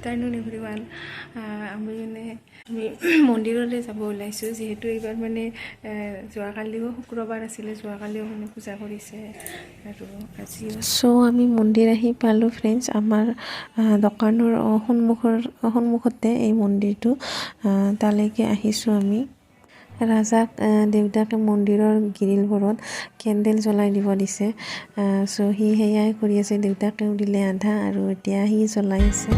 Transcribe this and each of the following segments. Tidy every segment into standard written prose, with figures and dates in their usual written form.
afternoon everyone. আমি মন্দিৰলৈ যাব ওলাইছোঁ যেহেতু এইবাৰ মানে যোৱাকালিও শুক্ৰবাৰ আছিলে যোৱাকালিও মানে পূজা কৰিছে আৰু আজি আমি মন্দিৰ আহি পালোঁ ফ্ৰেণ্ডছ আমাৰ দোকানৰ সন্মুখতে এই মন্দিৰটো তালৈকে আহিছোঁ আমি ৰাজাক দেউতাকে মন্দিৰৰ গ্ৰিলবোৰত কেণ্ডেল জ্বলাই দিব দিছে সি সেয়াই কৰি আছে দেউতাকেও দিলে আধা আৰু এতিয়া সি জ্বলাই আছে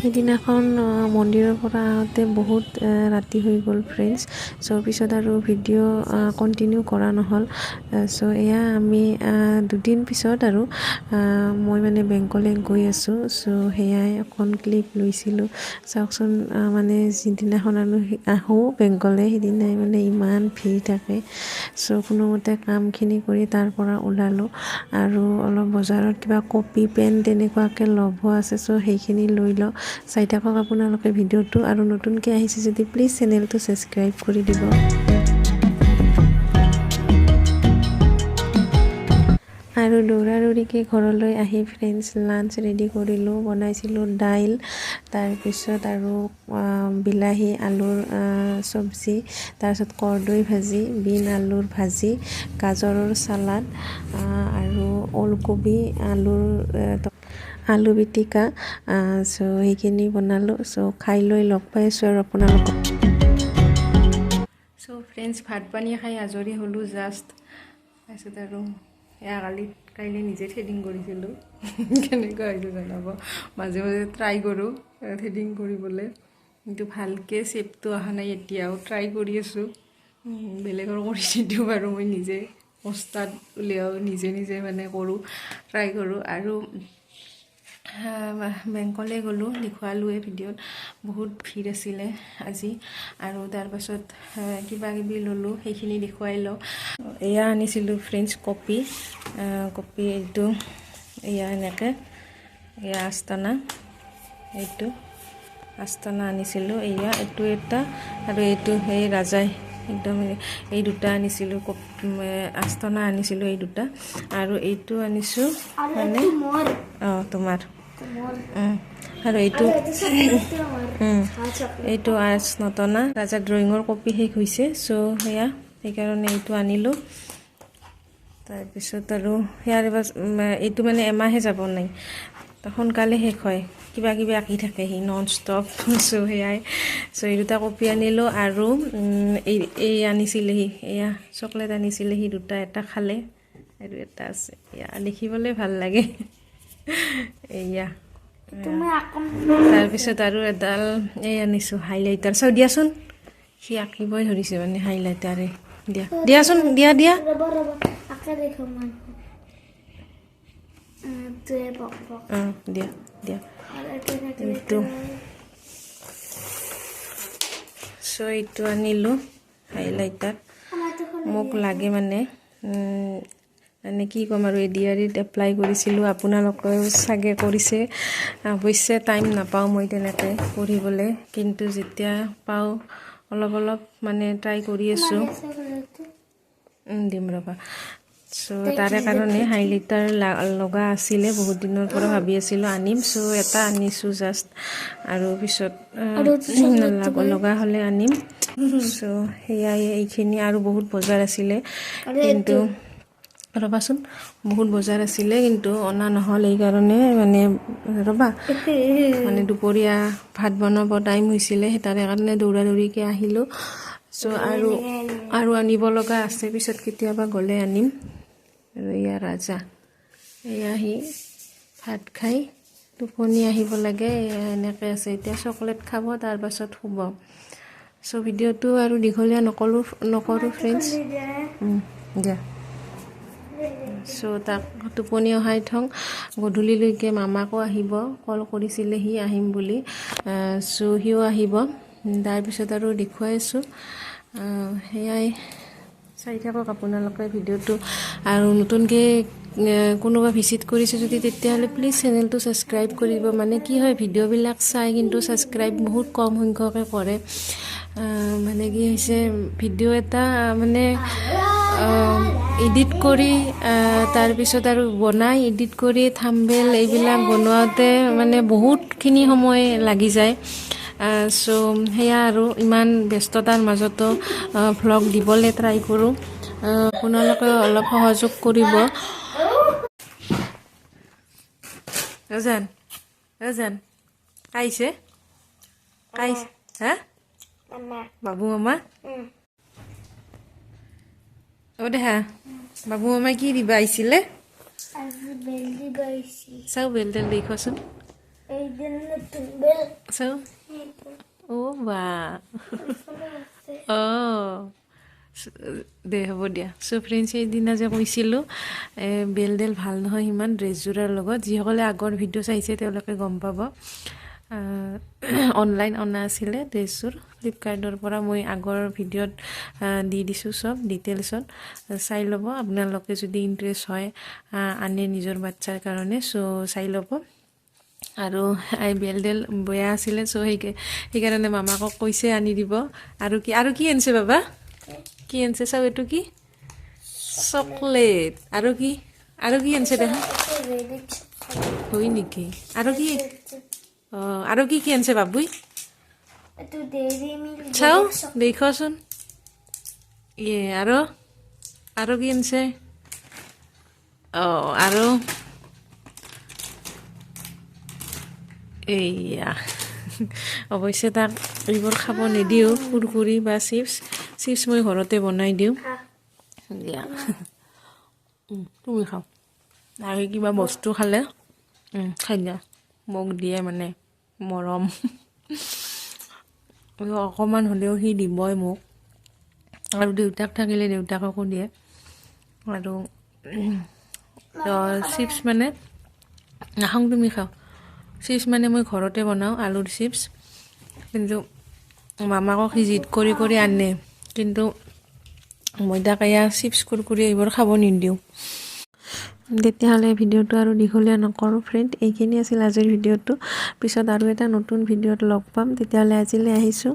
সেইদিনাখন মন্দিৰৰ পৰা আহোঁতে বহুত ৰাতি হৈ গ'ল ফ্ৰেণ্ডছ পিছত আৰু ভিডিঅ' কণ্টিনিউ কৰা নহ'ল এয়া আমি দুদিন পিছত আৰু মই মানে বেংকলৈ গৈ আছোঁ সেয়াই এখন ক্লিপ লৈছিলোঁ চাওকচোন মানে যিদিনাখন আমি আহোঁ বেংকলৈ সেইদিনাই মানে ইমান ভিৰ থাকে কোনোমতে কামখিনি কৰি তাৰ পৰা ওলালোঁ আৰু অলপ বজাৰত কিবা কপি পেন তেনেকুৱাকৈ ল'ব আছে সেইখিনি লৈ লওঁ চাই থাকক আপোনালোকে ভিডিঅ'টো আৰু নতুনকৈ আহিছে যদি প্লিজ চেনেলটো ছাবস্ক্ৰাইব কৰি দিব আৰু দৌৰাদৌৰিকৈ ঘৰলৈ আহি ফ্ৰেণ্ডছ লাঞ্চ ৰেডি কৰিলোঁ বনাইছিলোঁ দাইল তাৰপিছত আৰু বিলাহী আলুৰ চব্জি তাৰপিছত কৰ্দৈ ভাজি বিন আলুৰ ভাজি গাজৰৰ চালাড আৰু ওলকবি আলু পিটিকা সেইখিনি বনালোঁ খাই লৈ লগ পাই আছোঁ আৰু আপোনালোকক ফ্ৰেণ্ডছ ভাত পানী খাই আজৰি হ'লোঁ জাষ্ট তাৰপিছত আৰু কাইলৈ নিজে থ্ৰেডিং কৰিছিলোঁ কেনেকুৱা হৈছে জনাব মাজে মাজে ট্ৰাই কৰোঁ থ্ৰেডিং কৰিবলৈ কিন্তু ভালকৈ শ্বেপটো অহা নাই এতিয়াও ট্ৰাই কৰি আছোঁ বেলেগৰ কৰি নিদিওঁ বাৰু মই নিজে পষ্টাত উলিয়াওঁ নিজে মানে কৰোঁ ট্ৰাই কৰোঁ আৰু বেংকলৈ গ'লোঁ দেখুৱালোৱে ভিডিঅ'ত বহুত ভিৰ আছিলে আজি আৰু তাৰপাছত কিবাকিবি ল'লোঁ সেইখিনি দেখুৱাই লওঁ এয়া আনিছিলোঁ ফ্ৰেণ্ডছ কপি এইটো এয়া এনেকৈ এয়া আস্তানা আনিছিলোঁ এইটো এটা আৰু এইটো সেই ৰাজাই একদম এই দুটা আনিছিলোঁ আস্তানা আনিছিলোঁ এই দুটা আৰু এইটো আনিছোঁ মানে তোমাৰ আৰু এইটো আৰ্টছ নটনা ৰাজা ড্ৰয়িঙৰ কপি শেষ হৈছে সেয়া সেইকাৰণে এইটো আনিলোঁ তাৰপিছত আৰু সেয়াৰ এইটো মানে এমাহে যাব নাই সোনকালে শেষ হয় কিবা কিবি আঁকি থাকে সি নন ষ্টপ সেয়াই এই দুটা কপি আনিলোঁ আৰু এই আনিছিলে সি এয়া চকলেট আনিছিলে সি দুটা এটা খালে আৰু এটা আছে এয়া দেখিবলৈ ভাল লাগে এয়া তাৰপিছত আৰু এডাল এই আনিছোঁ হাইলাইটাৰ দিয়াচোন সি আঁকিবই ধৰিছে মানে হাইলাইটাৰে দিয়াচোন দিয়া দিয়া এইটো আনিলোঁ হাইলাইটাৰ মোক লাগে মানে কি ক'ম আৰু এডিআৰিত এপ্লাই কৰিছিলোঁ আপোনালোকেও চাগে কৰিছে অৱশ্যে টাইম নাপাওঁ মই তেনেকৈ পঢ়িবলৈ কিন্তু যেতিয়া পাওঁ অলপ মানে ট্ৰাই কৰি আছোঁ দিম ৰ'বা তাৰে কাৰণে হাইলাইটাৰ লগা আছিলে বহুত দিনৰ পৰা ভাবি আছিলোঁ আনিম এটা আনিছোঁ জাষ্ট আৰু পিছত লগা হ'লে আনিম সেয়াই এইখিনি আৰু বহুত বজাৰ আছিলে কিন্তু ৰ'বাচোন বহুত বজাৰ আছিলে কিন্তু অনা নহ'ল এইকাৰণে মানে ৰ'বা মানে দুপৰীয়া ভাত বনাব টাইম হৈছিলে তাৰে কাৰণে দৌৰাদৌৰিকৈ আহিলোঁ আৰু আনিব লগা আছে পিছত কেতিয়াবা গ'লে আনিম আৰু এয়া ৰাজা এয়া সি ভাত খাই টোপনি আহিব লাগে এনেকৈ আছে এতিয়া চকলেট খাব তাৰপাছত শুব ভিডিঅ'টো আৰু দীঘলীয়া নকৰোঁ ফ্ৰেণ্ডছ দিয়া তাক টোপনি অহাই থওঁ গধূলিলৈকে মামাকো আহিব কল কৰিছিলে সি আহিম বুলি সিও আহিব তাৰপিছত আৰু দেখুৱাই আছোঁ সেয়াই চাই থাকক আপোনালোকে ভিডিঅ'টো আৰু নতুনকৈ কোনোবা ভিজিট কৰিছে যদি তেতিয়াহ'লে প্লিজ চেনেলটো ছাবস্ক্ৰাইব কৰিব মানে কি হয় ভিডিঅ'বিলাক চাই কিন্তু ছাবস্ক্ৰাইব বহুত কম সংখ্যকে কৰে মানে কি হৈছে ভিডিঅ' এটা মানে এডিট কৰি তাৰপিছত আৰু বনাই এডিট কৰি থাম্বনেইল এইবিলাক বনোৱাতে মানে বহুতখিনি সময় লাগি যায় চ' সেয়া আৰু ইমান ব্যস্ততাৰ মাজতো ভ্লগ দিবলৈ ট্ৰাই কৰোঁ আপোনালোকে অলপ সহযোগ কৰিব ৰজান ৰজান কাইছে কাইছে হা বাবু মামা অ' দেহা বাবু মামাই কি দিবা আহিছিলে চাওঁ বেলডাল দেখোৱাচোন চাওঁ অ' বা অঁ দে হ'ব দিয়া চ' ফ্ৰেণ্ডছ সেইদিনা যে কৈছিলোঁ বেলডেল ভাল নহয় সিমান ড্ৰেছযোৰৰ লগত যিসকলে আগৰ ভিডিঅ' চাইছে তেওঁলোকে গম পাব অনলাইন অনা আছিলে ড্ৰেছযোৰ ফ্লিপকাৰ্টৰ পৰা মই আগৰ ভিডিঅ'ত দি দিছোঁ চব ডিটেইলছত চাই ল'ব আপোনালোকে যদি ইণ্টাৰেষ্ট হয় আনে নিজৰ বাচ্ছাৰ কাৰণে চ' চাই ল'ব আৰু এই বেলডেল বেয়া আছিলে চ' সেইকাৰণে মামাকক কৈছে আনি দিব আৰু কি আনিছে বাবা কি আনিছে চাওঁ এইটো কি চকলেট আৰু কি আনিছে দেখা হয় নেকি আৰু কি আনিছে বাবুই চাওঁ দেখোৱাচোন আৰু কি আনিছে অঁ আৰু এইয়া অৱশ্যে তাক এইবোৰ খাব নিদিওঁ কুৰকুৰি বা চিপছ মই ঘৰতে বনাই দিওঁ দিয়া তুমি খাওঁ আৰু কিবা বস্তু খালে খাই দিয়া মোক দিয়ে মানে মৰম অকণমান হ'লেও সি দিবই মোক আৰু দেউতাক থাকিলে দেউতাককো দিয়ে আৰু চিপছ মানে নাখাওঁ তুমি খাওঁ চিপছ মানে মই ঘৰতে বনাওঁ আলুৰ চিপছ কিন্তু মামাকক সি জিদ কৰি আনে কিন্তু মই তাক এয়া চিপছ কুৰকুৰি এইবোৰ খাব নিদিওঁ তেতিয়াহ'লে ভিডিঅ'টো আৰু দীঘলীয়া নকৰোঁ ফ্ৰেণ্ড এইখিনি আছিল আজিৰ ভিডিঅ'টো পিছত আৰু এটা নতুন ভিডিঅ'ত লগ পাম তেতিয়াহ'লে আজিলৈ আহিছোঁ